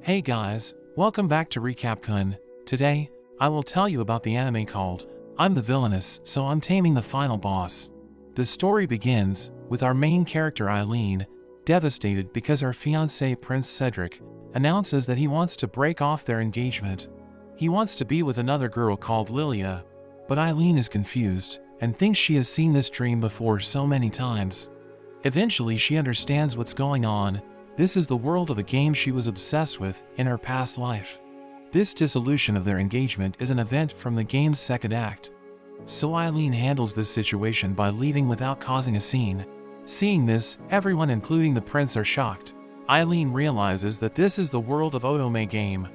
Hey guys, welcome back to Recap. Today, I will tell you about the anime called I'm the Villainess, so I'm Taming the Final Boss. The story begins with our main character Eileen, devastated because her fiancé Prince Cedric announces that he wants to break off their engagement. He wants to be with another girl called Lilia, but Eileen is confused and thinks she has seen this dream before so many times. Eventually she understands what's going on. This is the world of a game she was obsessed with in her past life. This dissolution of their engagement is an event from the game's second act. So Eileen handles this situation by leaving without causing a scene. Seeing this, everyone including the prince are shocked. Eileen realizes that this is the world of Otome game.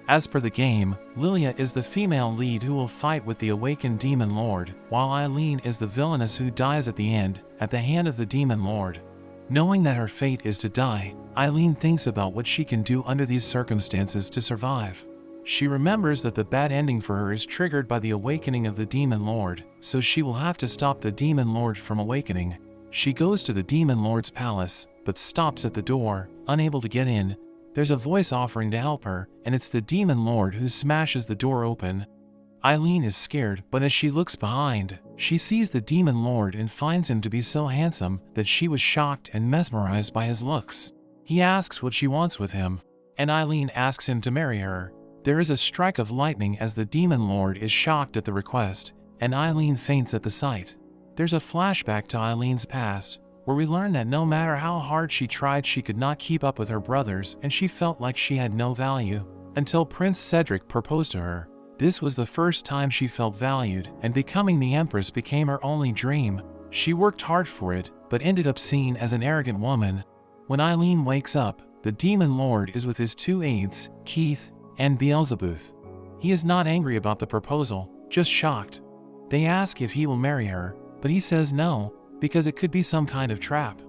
As per the game, Lilia is the female lead who will fight with the awakened demon lord, while Eileen is the villainess who dies at the end, at the hand of the demon lord. Knowing that her fate is to die, Eileen thinks about what she can do under these circumstances to survive. She remembers that the bad ending for her is triggered by the awakening of the demon lord, so she will have to stop the demon lord from awakening. She goes to the demon lord's palace, but stops at the door, unable to get in. There's a voice offering to help her, and it's the demon lord who smashes the door open. Eileen is scared, but as she looks behind, she sees the demon lord and finds him to be so handsome that she was shocked and mesmerized by his looks. He asks what she wants with him, and Eileen asks him to marry her. There is a strike of lightning as the demon lord is shocked at the request, and Eileen faints at the sight. There's a flashback to Eileen's past, where we learn that no matter how hard she tried, she could not keep up with her brothers and she felt like she had no value, until Prince Cedric proposed to her. This was the first time she felt valued, and becoming the empress became her only dream. She worked hard for it, but ended up seen as an arrogant woman. When Eileen wakes up, the demon lord is with his two aides, Keith and Beelzebub. He is not angry about the proposal, just shocked. They ask if he will marry her, but he says no, because it could be some kind of trap.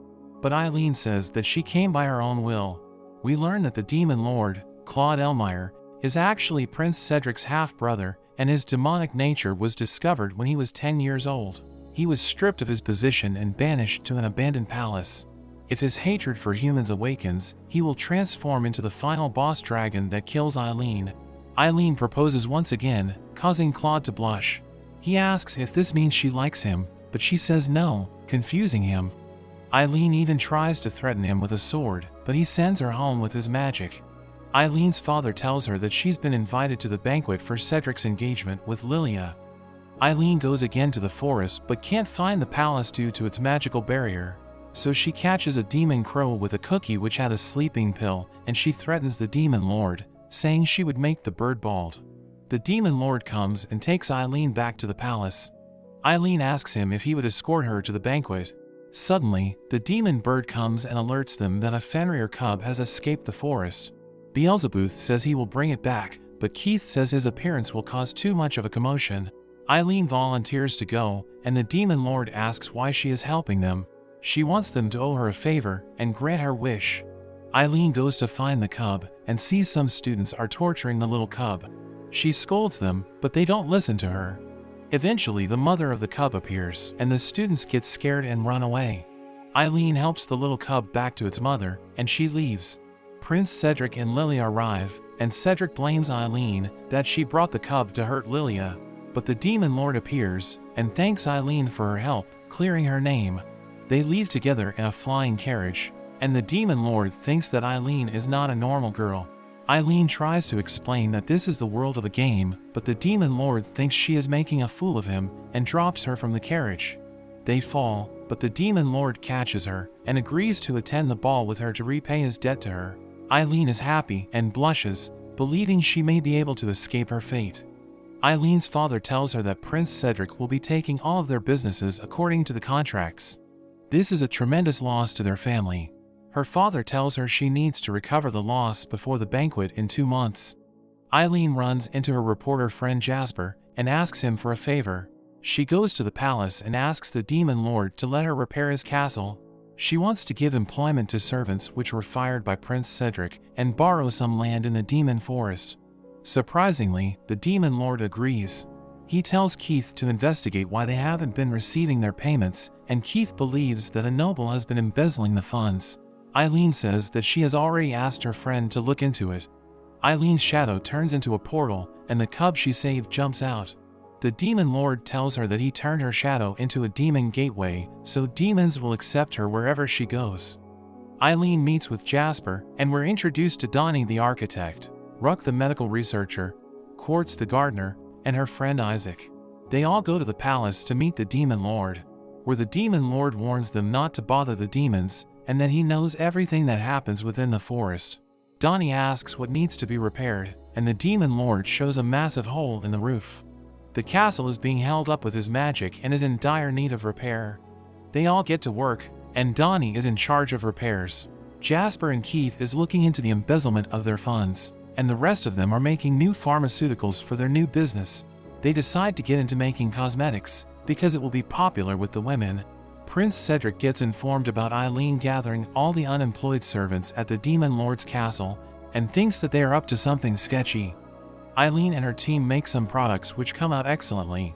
But Eileen says that she came by her own will. We learn that the demon lord, Claude Elmire, is actually Prince Cedric's half-brother, and his demonic nature was discovered when he was 10 years old. He was stripped of his position and banished to an abandoned palace. If his hatred for humans awakens, he will transform into the final boss dragon that kills Eileen. Eileen proposes once again, causing Claude to blush. He asks if this means she likes him, but she says no, confusing him. Eileen even tries to threaten him with a sword, but he sends her home with his magic. Eileen's father tells her that she's been invited to the banquet for Cedric's engagement with Lilia. Eileen goes again to the forest but can't find the palace due to its magical barrier. So she catches a demon crow with a cookie which had a sleeping pill, and she threatens the demon lord, saying she would make the bird bald. The demon lord comes and takes Eileen back to the palace. Eileen asks him if he would escort her to the banquet. Suddenly, the demon bird comes and alerts them that a Fenrir cub has escaped the forest. Beelzebub says he will bring it back, but Keith says his appearance will cause too much of a commotion. Eileen volunteers to go, and the demon lord asks why she is helping them. She wants them to owe her a favor and grant her wish. Eileen goes to find the cub and sees some students are torturing the little cub. She scolds them, but they don't listen to her. Eventually the mother of the cub appears, and the students get scared and run away. Eileen helps the little cub back to its mother, and she leaves. Prince Cedric and Lilia arrive, and Cedric blames Eileen that she brought the cub to hurt Lilia. But the demon lord appears, and thanks Eileen for her help, clearing her name. They leave together in a flying carriage, and the demon lord thinks that Eileen is not a normal girl. Eileen tries to explain that this is the world of a game, but the demon lord thinks she is making a fool of him and drops her from the carriage. They fall, but the demon lord catches her and agrees to attend the ball with her to repay his debt to her. Eileen is happy and blushes, believing she may be able to escape her fate. Eileen's father tells her that Prince Cedric will be taking all of their businesses according to the contracts. This is a tremendous loss to their family. Her father tells her she needs to recover the loss before the banquet in 2 months. Eileen runs into her reporter friend Jasper and asks him for a favor. She goes to the palace and asks the demon lord to let her repair his castle. She wants to give employment to servants which were fired by Prince Cedric and borrow some land in the demon forest. Surprisingly, the demon lord agrees. He tells Keith to investigate why they haven't been receiving their payments, and Keith believes that a noble has been embezzling the funds. Eileen says that she has already asked her friend to look into it. Eileen's shadow turns into a portal, and the cub she saved jumps out. The demon lord tells her that he turned her shadow into a demon gateway, so demons will accept her wherever she goes. Eileen meets with Jasper, and we're introduced to Donnie the architect, Ruck the medical researcher, Quartz the gardener, and her friend Isaac. They all go to the palace to meet the demon lord, where the demon lord warns them not to bother the demons, and that he knows everything that happens within the forest. Donnie asks what needs to be repaired, and the demon lord shows a massive hole in the roof. The castle is being held up with his magic and is in dire need of repair. They all get to work, and Donnie is in charge of repairs. Jasper and Keith is looking into the embezzlement of their funds, and the rest of them are making new pharmaceuticals for their new business. They decide to get into making cosmetics, because it will be popular with the women. Prince Cedric gets informed about Eileen gathering all the unemployed servants at the Demon Lord's castle, and thinks that they are up to something sketchy. Eileen and her team make some products which come out excellently.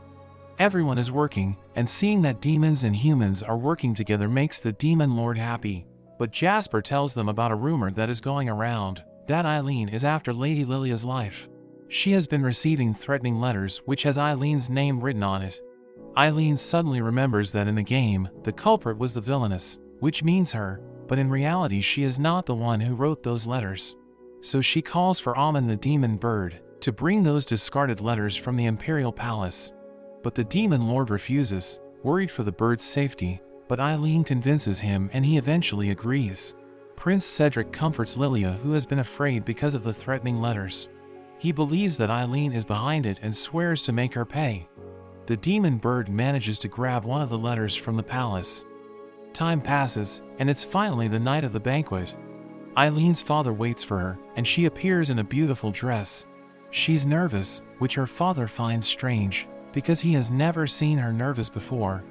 Everyone is working, and seeing that demons and humans are working together makes the Demon Lord happy. But Jasper tells them about a rumor that is going around, that Eileen is after Lady Lilia's life. She has been receiving threatening letters which has Eileen's name written on it. Eileen suddenly remembers that in the game, the culprit was the villainess, which means her, but in reality she is not the one who wrote those letters. So she calls for Amun the demon bird to bring those discarded letters from the Imperial Palace. But the Demon Lord refuses, worried for the bird's safety, but Eileen convinces him and he eventually agrees. Prince Cedric comforts Lilia, who has been afraid because of the threatening letters. He believes that Eileen is behind it and swears to make her pay. The demon bird manages to grab one of the letters from the palace. Time passes, and it's finally the night of the banquet. Eileen's father waits for her, and she appears in a beautiful dress. She's nervous, which her father finds strange, because he has never seen her nervous before.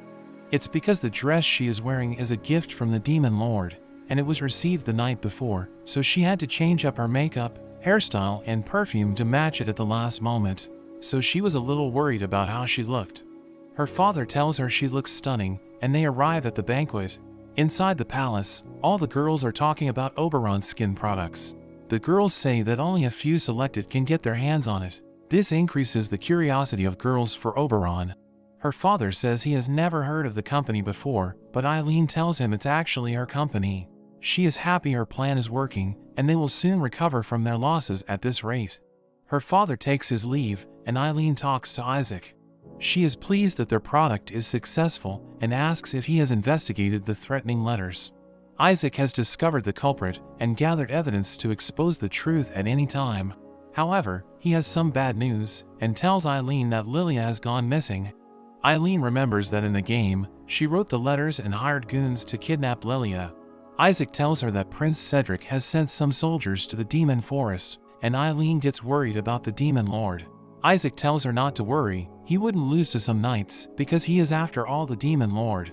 It's because the dress she is wearing is a gift from the Demon Lord, and it was received the night before, so she had to change up her makeup, hairstyle, and perfume to match it at the last moment, so she was a little worried about how she looked. Her father tells her she looks stunning, and they arrive at the banquet. Inside the palace, all the girls are talking about Oberon skin products. The girls say that only a few selected can get their hands on it. This increases the curiosity of girls for Oberon. Her father says he has never heard of the company before, but Eileen tells him it's actually her company. She is happy her plan is working, and they will soon recover from their losses at this rate. Her father takes his leave, and Eileen talks to Isaac. She is pleased that their product is successful and asks if he has investigated the threatening letters. Isaac has discovered the culprit and gathered evidence to expose the truth at any time. However, he has some bad news and tells Eileen that Lilia has gone missing. Eileen remembers that in the game, she wrote the letters and hired goons to kidnap Lilia. Isaac tells her that Prince Cedric has sent some soldiers to the demon forest, and Eileen gets worried about the Demon Lord. Isaac tells her not to worry, he wouldn't lose to some knights because he is after all the Demon Lord.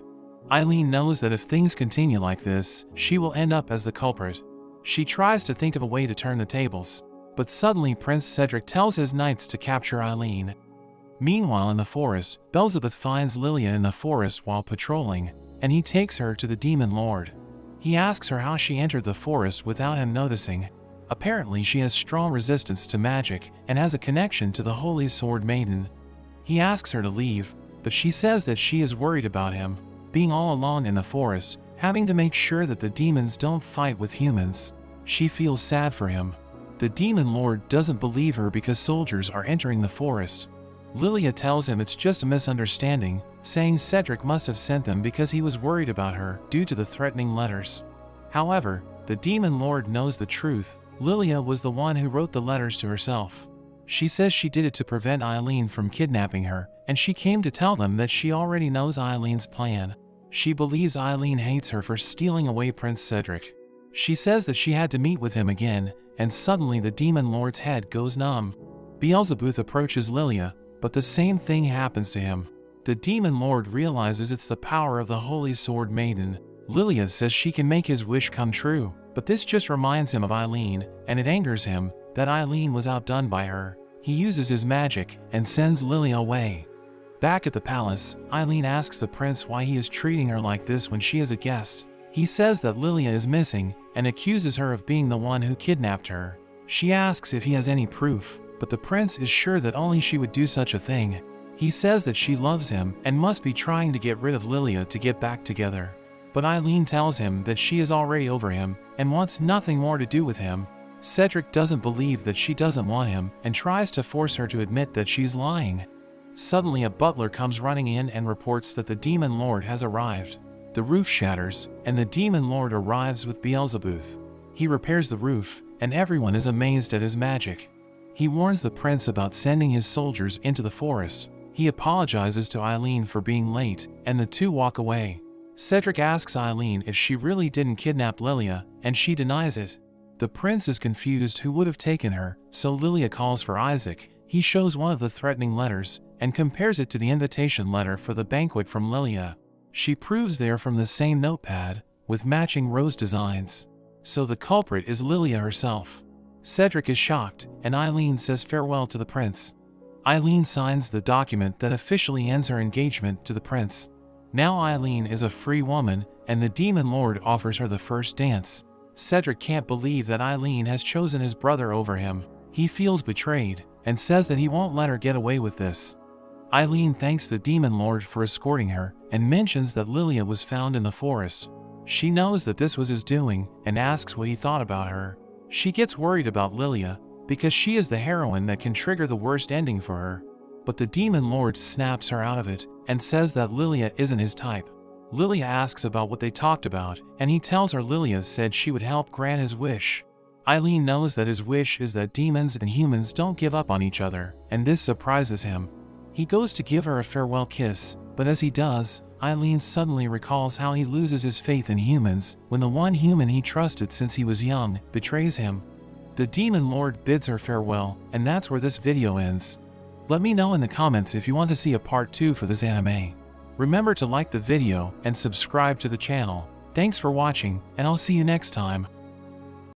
Eileen knows that if things continue like this, she will end up as the culprit. She tries to think of a way to turn the tables, but suddenly Prince Cedric tells his knights to capture Eileen. Meanwhile in the forest, Beelzebub finds Lilia in the forest while patrolling, and he takes her to the Demon Lord. He asks her how she entered the forest without him noticing. Apparently she has strong resistance to magic and has a connection to the Holy Sword Maiden. He asks her to leave, but she says that she is worried about him, being all alone in the forest, having to make sure that the demons don't fight with humans. She feels sad for him. The Demon Lord doesn't believe her because soldiers are entering the forest. Lilia tells him it's just a misunderstanding, saying Cedric must have sent them because he was worried about her due to the threatening letters. However, the Demon Lord knows the truth. Lilia was the one who wrote the letters to herself. She says she did it to prevent Eileen from kidnapping her, and she came to tell them that she already knows Eileen's plan. She believes Eileen hates her for stealing away Prince Cedric. She says that she had to meet with him again, and suddenly the Demon Lord's head goes numb. Beelzebub approaches Lilia, but the same thing happens to him. The Demon Lord realizes it's the power of the Holy Sword Maiden. Lilia says she can make his wish come true, but this just reminds him of Eileen, and it angers him that Eileen was outdone by her. He uses his magic and sends Lilia away. Back at the palace, Eileen asks the prince why he is treating her like this when she is a guest. He says that Lilia is missing and accuses her of being the one who kidnapped her. She asks if he has any proof, but the prince is sure that only she would do such a thing. He says that she loves him and must be trying to get rid of Lilia to get back together. But Eileen tells him that she is already over him and wants nothing more to do with him. Cedric doesn't believe that she doesn't want him and tries to force her to admit that she's lying. Suddenly a butler comes running in and reports that the demon lord has arrived. The roof shatters, and the demon lord arrives with Beelzebub. He repairs the roof, and everyone is amazed at his magic. He warns the prince about sending his soldiers into the forest. He apologizes to Eileen for being late, and the two walk away. Cedric asks Eileen if she really didn't kidnap Lilia, and she denies it. The prince is confused who would have taken her, so Lilia calls for Isaac. He shows one of the threatening letters, and compares it to the invitation letter for the banquet from Lilia. She proves they are from the same notepad, with matching rose designs. So the culprit is Lilia herself. Cedric is shocked, and Eileen says farewell to the prince. Eileen signs the document that officially ends her engagement to the prince. Now Eileen is a free woman, and the demon lord offers her the first dance. Cedric can't believe that Eileen has chosen his brother over him. He feels betrayed, and says that he won't let her get away with this. Eileen thanks the demon lord for escorting her, and mentions that Lilia was found in the forest. She knows that this was his doing, and asks what he thought about her. She gets worried about Lilia, because she is the heroine that can trigger the worst ending for her. But the demon lord snaps her out of it, and says that Lilia isn't his type. Lilia asks about what they talked about, and he tells her Lilia said she would help grant his wish. Eileen knows that his wish is that demons and humans don't give up on each other, and this surprises him. He goes to give her a farewell kiss, but as he does, Eileen suddenly recalls how he loses his faith in humans when the one human he trusted since he was young betrays him. The demon lord bids her farewell, and that's where this video ends. Let me know in the comments if you want to see a part 2 for this anime. Remember to like the video and subscribe to the channel. Thanks for watching, and I'll see you next time.